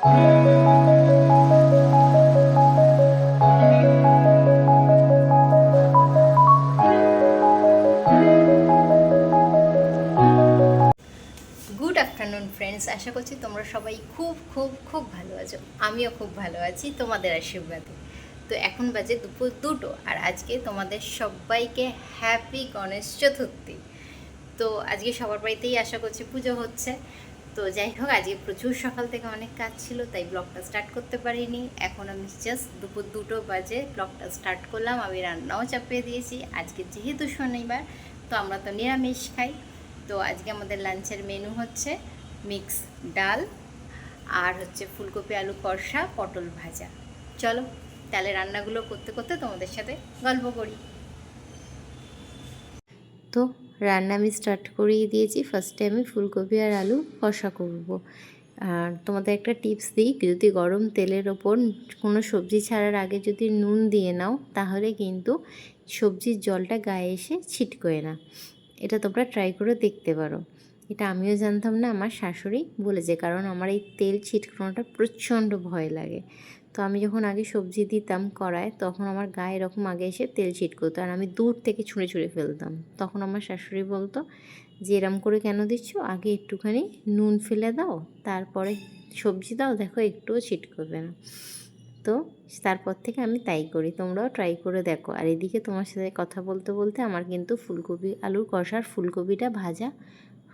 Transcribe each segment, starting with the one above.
Good afternoon friends, আশা করছি তোমরা সবাই খুব খুব খুব ভালো আছো। আমিও খুব ভালো আছি তোমাদের আশীর্বাদে। তো এখন বাজে দুপুর 2টো, আর আজকে তোমাদের সবাইকে হ্যাপি গণেশ চতুর্থী। তো আজকে সবার বাড়িতেই আশা করছি পুজো হচ্ছে। তো যাই হোক, আজকে প্রচুর সকাল থেকে অনেক কাজ ছিল, তাই ব্লগটা স্টার্ট করতে পারিনি। এখন আমি জাস্ট দুপুর 2টো বাজে ব্লগটা স্টার্ট করলাম। আমি রান্নাও চাপিয়ে দিয়েছি। আজকে যেহেতু শনিবার, তো আমরা তো নিরামিষ খাই। তো আজকে আমাদের লাঞ্চের মেনু হচ্ছে মিক্স ডাল, আর হচ্ছে ফুলকপি আলু কষা, পটল ভাজা। চলো তাহলে রান্নাগুলো করতে করতে তোমাদের সাথে গল্প করি। তো রান্না আমি স্টার্ট করিয়ে দিয়েছি। ফার্স্টে আমি ফুলকপি আর আলু কষা করব। আর তোমাদের একটা টিপস দিই, যদি গরম তেলের ওপর কোনো সবজি ছাড়ার আগে যদি নুন দিয়ে নাও, তাহলে কিন্তু সবজির জলটা গায়ে এসে ছিটকোয় না। এটা তোমরা ট্রাই করে দেখতে পারো। এটা আমিও জানতাম না, আমার শাশুড়ি বলেছে, কারণ আমার এই তেল ছিটকানোটা প্রচণ্ড ভয় লাগে। তো আমি যখন আগে সবজি দিতাম কড়ায়, তখন আমার গায়ে এরকম আগে এসে তেল ছিটকোতো, আর আমি দূর থেকে ছুঁড়ে ছুঁড়ে ফেলতাম। তখন আমার শাশুড়ি বলতো যে এরম করে কেন দিচ্ছ, আগে একটুখানি নুন ফেলে দাও, তারপরে সবজি দাও, দেখো একটুও ছিটকবে না। তো তারপর থেকে আমি তাই করি, তোমরাও ট্রাই করে দেখো। আর এদিকে তোমার সাথে কথা বলতে বলতে আমার কিন্তু ফুলকপি আলুর কষার ফুলকপিটা ভাজা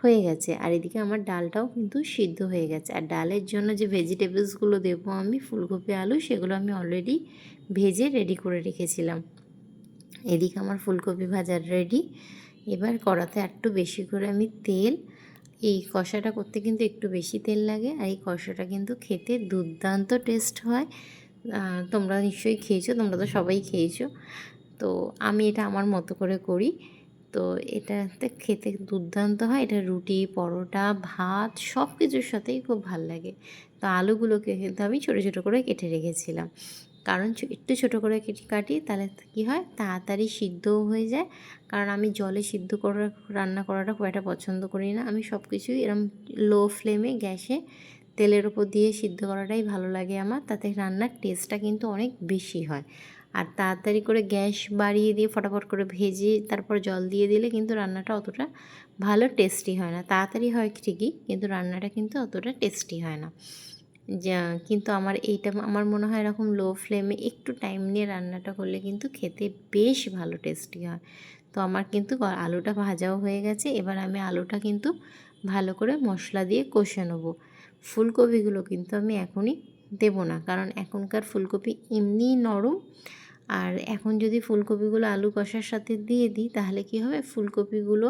হয়ে গেছে, আর এদিকে আমার ডালটাও কিন্তু সিদ্ধ হয়ে গেছে। আর ডালের জন্য যে ভেজিটেবলসগুলো দেবো আমি, ফুলকপি আলু, সেগুলো আমি অলরেডি ভেজে রেডি করে রেখেছিলাম। এদিকে আমার ফুলকপি ভাজার রেডি। এবার কড়াতে একটু বেশি করে আমি তেল, এই কষাটা করতে কিন্তু একটু বেশি তেল লাগে, আর এই কষাটা কিন্তু খেতে দুর্দান্ত টেস্ট হয়। তোমরা নিশ্চয়ই খেয়েছো, তোমরা তো সবাই খেয়েছো। তো আমি এটা আমার মতো করে করি। তো এটাতে খেতে দুর্দান্ত হয়। এটা রুটি, পরোটা, ভাত সব কিছুর সাথেই খুব ভাল লাগে। তো আলুগুলোকে কিন্তু আমি ছোটো ছোটো করে কেটে রেখেছিলাম, কারণ একটু ছোটো করে কাটি, তাহলে কী হয়, তাড়াতাড়ি সিদ্ধও হয়ে যায়। কারণ আমি জলে সিদ্ধ করে রান্না করাটা খুব একটা পছন্দ করি না। আমি সব কিছুই এরম লো ফ্লেমে গ্যাসে তেলের ওপর দিয়ে সিদ্ধ করাটাই ভালো লাগে আমার, তাতে রান্নার টেস্টটা কিন্তু অনেক বেশি হয়। আর তাড়াতাড়ি করে গ্যাস বাড়িয়ে দিয়ে ফটাফট করে ভেজে তারপর জল দিয়ে দিলে কিন্তু রান্নাটা অতটা ভালো টেস্টি হয় না। তাড়াতাড়ি হয় ঠিকই, কিন্তু রান্নাটা কিন্তু অতটা টেস্টি হয় না। যা কিন্তু আমার মনে হয় এরকম লো ফ্লেমে একটু টাইম নিয়ে রান্নাটা করলে কিন্তু খেতে বেশ ভালো টেস্টি হয়। তো আমার কিন্তু আলুটা ভাজাও হয়ে গেছে। এবার আমি আলুটা কিন্তু ভালো করে মশলা দিয়ে কষে নেবো। ফুলকপিগুলো কিন্তু আমি এখনই দেবো না, কারণ এখনকার ফুলকপি এমনিই নরম। আর এখন যদি ফুলকপিগুলো আলু কষার সাথে দিয়ে দিই, তাহলে কী হবে, ফুলকপিগুলো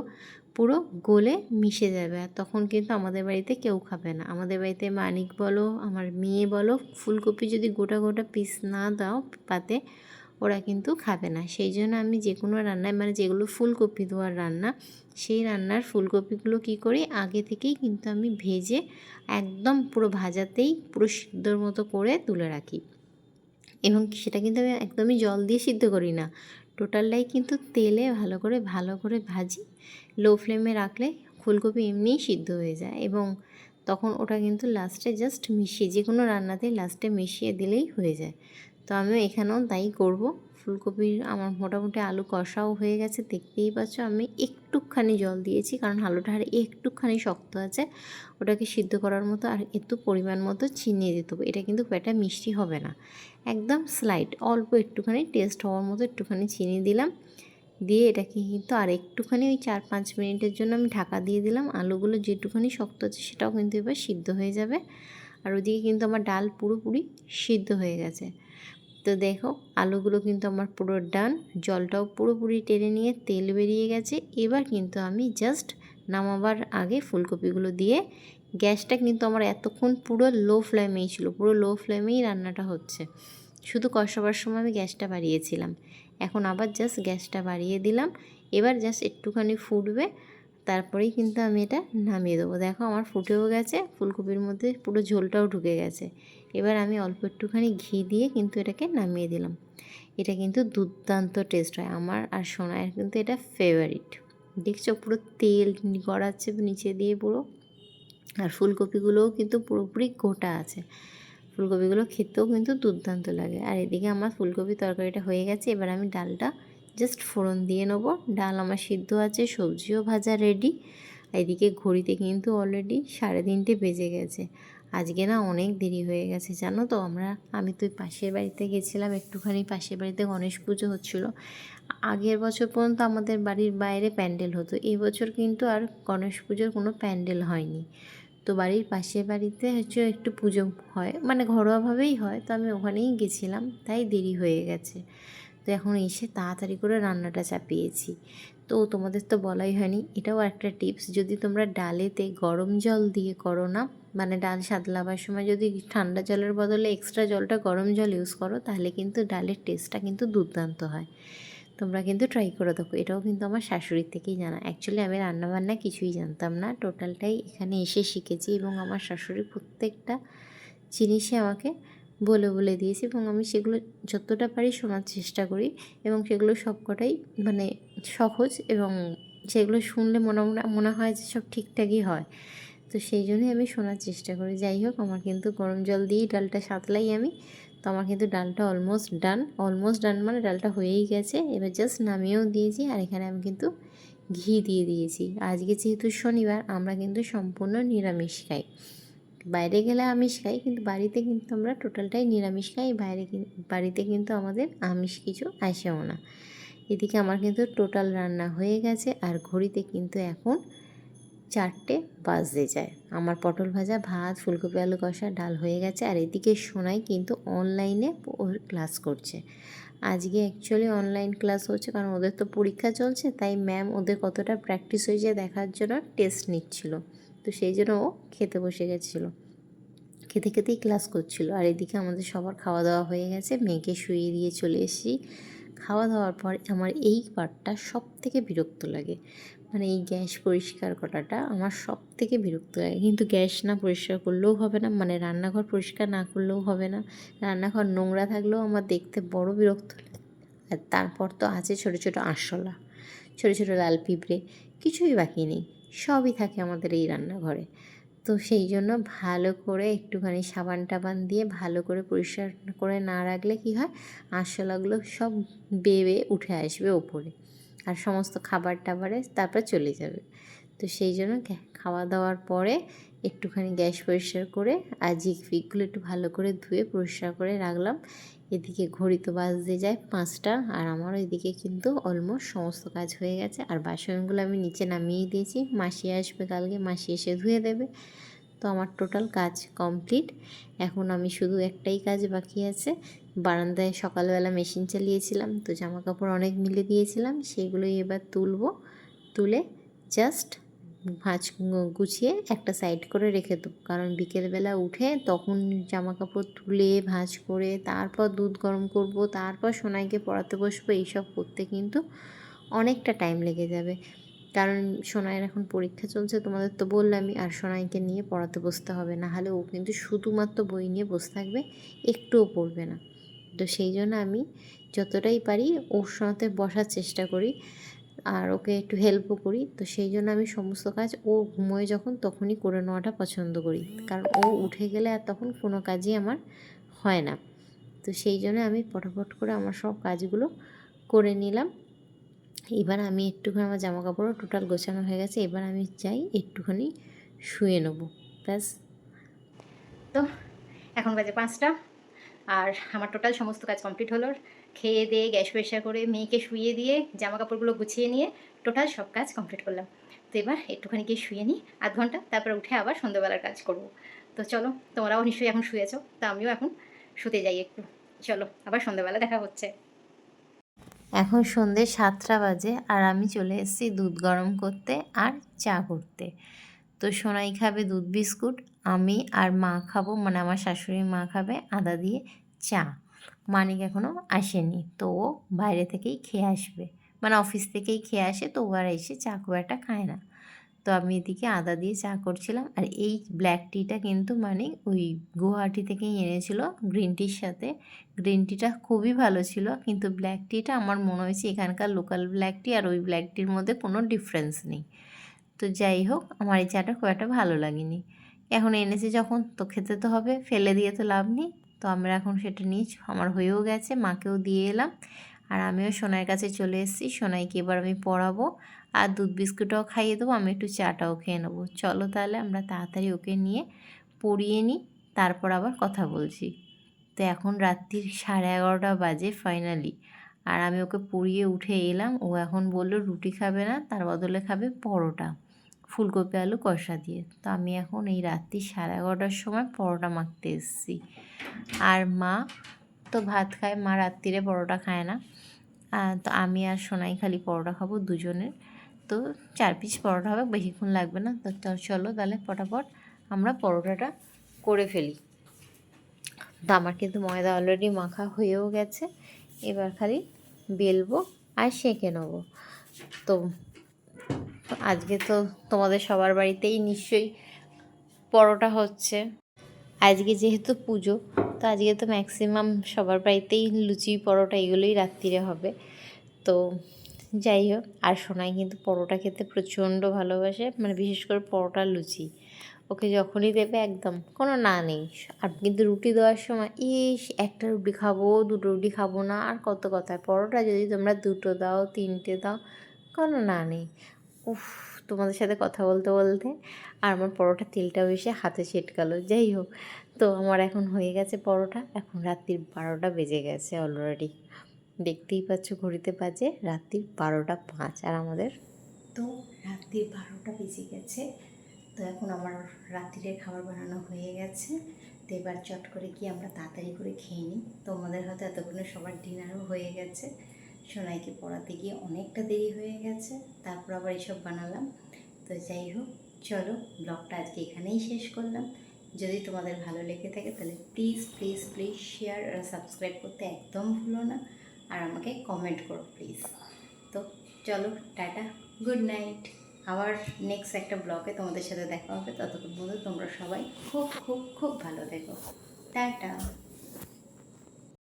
পুরো গলে মিশে যাবে, আর তখন কিন্তু আমাদের বাড়িতে কেউ খাবে না। আমাদের বাড়িতে মানিক বলো, আমার মেয়ে বলো, ফুলকপি যদি গোটা গোটা পিস না দাও পাতে, ওরা কিন্তু খাবে না। সেই জন্য আমি যে কোনো রান্নায়, মানে যেগুলো ফুলকপি দেওয়ার রান্না, সেই রান্নার ফুলকপিগুলো কী করি, আগে থেকেই কিন্তু আমি ভেজে একদম পুরো ভাজাতেই পুরো সিদ্ধর মতো করে তুলে রাখি। এবং সেটা কিন্তু আমি একদমই জল দিয়ে সিদ্ধ করি না, টোটালটাই কিন্তু তেলে ভালো করে ভাজি। লো ফ্লেমে রাখলে ফুলকপি এমনিই সিদ্ধ হয়ে যায়, এবং তখন ওটা কিন্তু লাস্টে জাস্ট মিশিয়ে, যে কোনো রান্নাতেই লাস্টে মিশিয়ে দিলেই হয়ে যায়। তো আমিও এখানেও তাই করব। ফুলকপির আমার মোটামুটি আলু কষাও হয়ে গেছে, দেখতেই পাচ্ছ। আমি একটুখানি জল দিয়েছি, কারণ আলুটা আর একটুখানি শক্ত আছে, ওটাকে সিদ্ধ করার মতো। আর একটু পরিমাণ মতো চিনি দিতে হবে। এটা কিন্তু খুব একটা মিষ্টি হবে না, একদম স্লাইট অল্প একটুখানি টেস্ট হওয়ার মতো একটুখানি চিনি দিলাম। দিয়ে এটাকে কিন্তু আর একটুখানি ওই 4-5 মিনিটের জন্য আমি ঢাকা দিয়ে দিলাম। আলুগুলো যেটুখানি শক্ত আছে সেটাও কিন্তু এবার সিদ্ধ হয়ে যাবে। আর ওদিকে কিন্তু আমার ডাল পুরোপুরি সিদ্ধ হয়ে গেছে। তো দেখো, আলুগুলো কিন্তু আমার পুরো ডান, জলটাও পুরোপুরি টেনে নিয়ে তেল বেরিয়ে গেছে। এবার কিন্তু আমি জাস্ট নামাবার আগে ফুলকপিগুলো দিয়ে, গ্যাসটা কিন্তু আমার এতক্ষণ পুরো লো ফ্লেমেই ছিল, পুরো লো ফ্লেমেই রান্নাটা হচ্ছে। শুধু কষাবার সময় আমি গ্যাসটা বাড়িয়েছিলাম, এখন আবার জাস্ট গ্যাসটা বাড়িয়ে দিলাম। এবার জাস্ট একটুখানি ফুটবে, তারপরেই কিন্তু আমি এটা নামিয়ে দেবো। দেখো আমার ফুটেও গেছে, ফুলকপির মধ্যে পুরো ঝোলটাও ঢুকে গেছে। এবার আমি অল্প একটুখানি ঘি দিয়ে কিন্তু এটাকে নামিয়ে দিলাম। এটা কিন্তু দুর্দান্ত টেস্ট হয়, আমার আর সোনায়ের কিন্তু এটা ফেভারিট। দেখছো পুরো তেল গড়াচ্ছে নিচে দিয়ে পুরো, আর ফুলকপিগুলোও কিন্তু পুরোপুরি গোটা আছে। ফুলকপিগুলো খেতেও কিন্তু দুর্দান্ত লাগে। আর এদিকে আমার ফুলকপি তরকারিটা হয়ে গেছে, এবার আমি ডালটা জাস্ট ফোড়ন দিয়ে নেবো। ডাল আমার সিদ্ধ আছে, সবজিও ভাজা রেডি। এদিকে ঘড়িতে কিন্তু অলরেডি 3:30 বেজে গেছে। আজকে না অনেক দেরি হয়ে গেছে জানো তো। আমি তো পাশের বাড়িতে গেছিলাম একটুখানি, পাশের বাড়িতে গণেশ পুজো হচ্ছিলো। আগের বছর পর্যন্ত আমাদের বাড়ির বাইরে প্যান্ডেল হতো, এবছর কিন্তু আর গণেশ পুজোর কোনো প্যান্ডেল হয়নি। তো বাড়ির পাশের বাড়িতে হচ্ছে একটু পুজো হয়, মানে ঘরোয়াভাবেই হয়, তো আমি ওখানেই গেছিলাম, তাই দেরি হয়ে গেছে। তো এখন এসে তাড়াতাড়ি করে রান্নাটা চাপিয়েছি। তো তোমাদের তো বলাই হয়নি, এটাও একটা টিপস, যদি তোমরা ডালেতে গরম জল দিয়ে করো না, মানে ডাল সাদলাবার সময় যদি ঠান্ডা জলের বদলে এক্সট্রা জলটা গরম জল ইউজ করো, তাহলে কিন্তু ডালের টেস্টটা কিন্তু দুর্দান্ত হয়। তোমরা কিন্তু ট্রাই করে দেখো, এটাও কিন্তু আমার শাশুড়ির থেকেই জানা। অ্যাকচুয়ালি আমি রান্নাবান্না কিছুই জানতাম না, টোটালটাই এখানে এসে শিখেছি, এবং আমার শাশুড়ি প্রত্যেকটা জিনিসই আমাকে বলে বলে দিয়েছে, এবং আমি সেগুলো যতটা পারি শোনার চেষ্টা করি, এবং সেগুলো সবকটাই মানে সহজ, এবং সেগুলো শুনলে মনে হয় যে সব ঠিকঠাকই হয়। তো সেই জন্যই আমি শোনার চেষ্টা করি। যাই হোক, আমার কিন্তু গরম জল দিয়েই ডালটা সাঁতলাই আমি। তো আমার কিন্তু ডালটা অলমোস্ট ডান মানে ডালটা হয়েই গেছে। এবার জাস্ট নামিয়েও দিয়েছি, আর এখানে আমি কিন্তু ঘি দিয়ে দিয়েছি। আজকে যেহেতু শনিবার, আমরা কিন্তু সম্পূর্ণ নিরামিষ খাই। বাইরে গেলে আমিষ খাই, কিন্তু বাড়িতে কিন্তু আমরা টোটালটাই নিরামিষ খাই। বাড়িতে কিন্তু আমাদের আমিষ কিছু আসেও না। এদিকে আমার কিন্তু টোটাল রান্না হয়ে গেছে, আর ঘড়িতে কিন্তু এখন 4টে বাজতে যায়। আমার পটল ভাজা, ভাত, ফুলকপি আলু কষা, ডাল হয়ে গেছে। আর এদিকে সোনাই কিন্তু অনলাইনে ওর ক্লাস করছে। আজকে অ্যাকচুয়ালি অনলাইন ক্লাস হচ্ছে, কারণ ওদের তো পরীক্ষা চলছে, তাই ম্যাম ওদের কতটা প্র্যাকটিস হয়েছে দেখার জন্য টেস্ট নিচ্ছিল। তো সেই জন্য ও খেতে বসে গেছিলো, খেতে খেতেই ক্লাস করছিল। আর এদিকে আমাদের সবার খাওয়া দাওয়া হয়ে গেছে, মেয়েকে শুইয়ে দিয়ে চলে এসেছি। খাওয়া দাওয়ার পর আমার এই পার্টটা সব থেকে বিরক্ত লাগে, মানে এই গ্যাস পরিষ্কার করাটা আমার সব থেকে বিরক্ত লাগে। কিন্তু গ্যাস না পরিষ্কার করলেও হবে না, মানে রান্নাঘর পরিষ্কার না করলেও হবে না, রান্নাঘর নোংরা থাকলেও আমার দেখতে বড় বিরক্ত লাগে। আর তারপর তো আছে ছোটো ছোটো আরশোলা, ছোটো ছোটো লাল পিঁপড়ে, কিছুই বাকি নেই, সবই থাকে আমাদের এই রান্নাঘরে। তো সেই জন্য ভালো করে একটুখানি সাবান টাবান দিয়ে ভালো করে পরিষ্কার করে না রাখলে কী হয়, আরশোলাগুলো সব বেয়ে উঠে আসবে ওপরে, আর সমস্ত খাবার টাবারে তারপর চলে যাবে। তো সেই জন্য খাওয়া দাওয়ার পরে একটুখানি গ্যাস পরিষ্কার করে আর জিগ ফিগগুলো একটু ভালো করে ধুয়ে পরিষ্কার করে রাখলাম। এদিকে ঘড়ি তো বাজতে যায় 5টা, আর আমার এদিকে কিন্তু অলমোস্ট সমস্ত কাজ হয়ে গেছে। আর বাসনগুলো আমি নিচে নামিয়ে দিয়েছি, মাসি আসবে কালকে, মাসি এসে ধুয়ে দেবে। তো আমার টোটাল কাজ কমপ্লিট। এখন আমি শুধু একটাই কাজ বাকি আছে, বারান্দায় সকালবেলা মেশিন চালিয়েছিলাম, তো জামা কাপড় অনেক মিলে দিয়েছিলাম, সেগুলোই এবার তুলে জাস্ট ভাঁজ গুছিয়ে একটা সাইড করে রেখে দেবো। কারণ বিকেলবেলা উঠে তখন জামা কাপড় তুলে ভাঁজ করে তারপর দুধ গরম করব, তারপর সোনাইকে পড়াতে বসবো, এইসব করতে কিন্তু অনেকটা টাইম লেগে যাবে। কারণ সোনাইয়ের এখন পরীক্ষা চলছে, তোমাদের তো বললামই, আর সোনাইকে নিয়ে পড়াতে বসতে হবে, না হলে ও কিন্তু শুধুমাত্র বই নিয়ে বসে থাকবে, একটুও পড়বে না। তো সেই জন্য আমি যতটাই পারি ওর সাথে বসার চেষ্টা করি, আর ওকে একটু হেল্পও করি। তো সেই জন্য আমি সমস্ত কাজ ও ঘুমোয় যখন তখনই করে নেওয়াটা পছন্দ করি, কারণ ও উঠে গেলে আর তখন কোনো কাজই আমার হয় না। তো সেই জন্য আমি ফটাফট করে আমার সব কাজগুলো করে নিলাম। এবার আমি একটুখানি, আমার জামা কাপড়ও টোটাল গোছানো হয়ে গেছে, এবার আমি যাই একটুখানি শুয়ে নেবো, ব্যাস। তো এখন বাজে 5টা, আর আমার টোটাল সমস্ত কাজ কমপ্লিট হলো। খেয়ে দিয়ে গ্যাস পরিষ্কার করে মেয়েকে শুইয়ে দিয়ে জামা কাপড়গুলো গুছিয়ে নিয়ে টোটাল সব কাজ কমপ্লিট করলাম। তো এবার একটুখানি গিয়ে শুয়ে নিই আধ ঘন্টা, তারপর উঠে আবার সন্ধ্যাবেলার কাজ করব। তো চলো, তোমরাও নিশ্চয়ই এখন শুয়েছো, তো আমিও এখন শুতে যাই একটু। চলো, আবার সন্ধ্যাবেলা দেখা হচ্ছে। এখন সন্ধ্যে 7টা বাজে, আর আমি চলে এসেছি দুধ গরম করতে আর চা করতে। তো সোনাই খাবে দুধ বিস্কুট, আমি আর মা খাবো, মানে আমার শাশুড়ি মা খাবে আদা দিয়ে চা। মানিক এখনও আসেনি, তো ও বাইরে থেকেই খেয়ে আসবে, মানে অফিস থেকেই খেয়ে আসে, তো ও আর এসে চা খুব একটা খায় না। তো আমি এদিকে আদা দিয়ে চা করছিলাম। আর এই ব্ল্যাক টিটা কিন্তু মানে ওই গুয়াহাটি থেকেই এনেছিল গ্রিন টির সাথে। গ্রিন টিটা খুবই ভালো ছিল, কিন্তু ব্ল্যাক টিটা আমার মনে হয়েছে এখানকার লোকাল ব্ল্যাক টি আর ওই ব্ল্যাক টির মধ্যে কোনো ডিফারেন্স নেই। তো যাই হোক, আমার এই চাটা খুব একটা ভালো লাগেনি, এখন এনেছি যখন তো খেতে তো হবে, ফেলে দিয়ে তো লাভ নেই। তো আমরা এখন সেটা নিয়ে আমার হয়েও গেছে, মাকেও দিয়ে এলাম। আর আমিও সোনাইয়ের কাছে চলে এসেছি, সোনাইকে এবার আমি পড়াবো আর দুধ বিস্কুটটাও খাইয়ে দেবো, আমি একটু চাটাও খেয়ে নেবো। চলো তাহলে আমরা তাড়াতাড়ি ওকে নিয়ে পড়িয়ে নিই, তারপর আবার কথা বলছি। তো এখন রাত্রির 11:30 বাজে ফাইনালি, আর আমি ওকে পড়িয়ে উঠে এলাম। ও এখন বলল রুটি খাবে না, তার বদলে খাবে পরোটা ফুলকপি আলু কষা দিয়ে। তো আমি এখন এই রাত্রি 11:30টার সময় পরোটা মাখতে এসেছি। আর মা তো ভাত খায়, মা রাত্রিরে পরোটা খায় না। তো আমি আর সোনাই খালি পরোটা খাবো দুজনের। তো 4 পিস পরোটা হবে, বেশিক্ষণ লাগবে না। তো চলো তাহলে ফটাফট আমরা পরোটাটা করে ফেলি। তো আমার কিন্তু ময়দা অলরেডি মাখা হয়েও গেছে, এবার খালি বেলবো আর সেঁকে নেবো। তো আজকে তো তোমাদের সবার বাড়িতেই নিশ্চয়ই পরোটা হচ্ছে। আজকে যেহেতু পুজো, তো আজকে তো ম্যাক্সিমাম সবার বাড়িতেই লুচি পরোটা এগুলোই রাত্রিরে হবে। তো যাই হোক, আর সোনাই কিন্তু পরোটা খেতে প্রচণ্ড ভালোবাসে, মানে বিশেষ করে পরোটা লুচি ওকে যখনই দেবে একদম কোনো না নেই। আর কিন্তু রুটি দেওয়ার সময় একটা রুটি খাবো, দুটো রুটি খাবো না, আর কত কথায়। পরোটা যদি তোমরা 2টো দাও, 3টে দাও, কোনো না নেই। উফ, তোমাদের সাথে কথা বলতে বলতে আর আমার পরোটা তেলটাও এসে হাতে ছিটকালো। যাই হোক, তো আমার এখন হয়ে গেছে পরোটা। এখন রাত্রির 12টা বেজে গেছে অলরেডি, দেখতেই পাচ্ছ ঘড়িতে বাজে রাত্রির 12টা 5। আর আমাদের তো রাত্রির 12টা বেজে গেছে। তো এখন আমার রাত্রিরের খাবার বানানো হয়ে গেছে। তো এবার চট করে গিয়ে আমরা তাড়াতাড়ি করে খেয়ে নিই। তোমাদের হয়তো এতক্ষণে সবার ডিনারও হয়ে গেছে। সোনাইকে পড়াতে গিয়ে অনেকটা দেরি হয়ে গেছে, তারপর আবার এসব বানালাম। তো যাই হোক, চলো ব্লগটা আজকে এখানেই শেষ করলাম। যদি তোমাদের ভালো লেগে থাকে তাহলে প্লিজ প্লিজ প্লিজ শেয়ার আর সাবস্ক্রাইব করতে একদম ভুলো না, আর আমাকে কমেন্ট করো প্লিজ। তো চলো টাটা, গুড নাইট। আবার নেক্সট একটা ব্লগে তোমাদের সাথে দেখা হবে। ততক্ষণ পর্যন্ত তোমরা সবাই খুব খুব খুব ভালো থেকো। টাটা।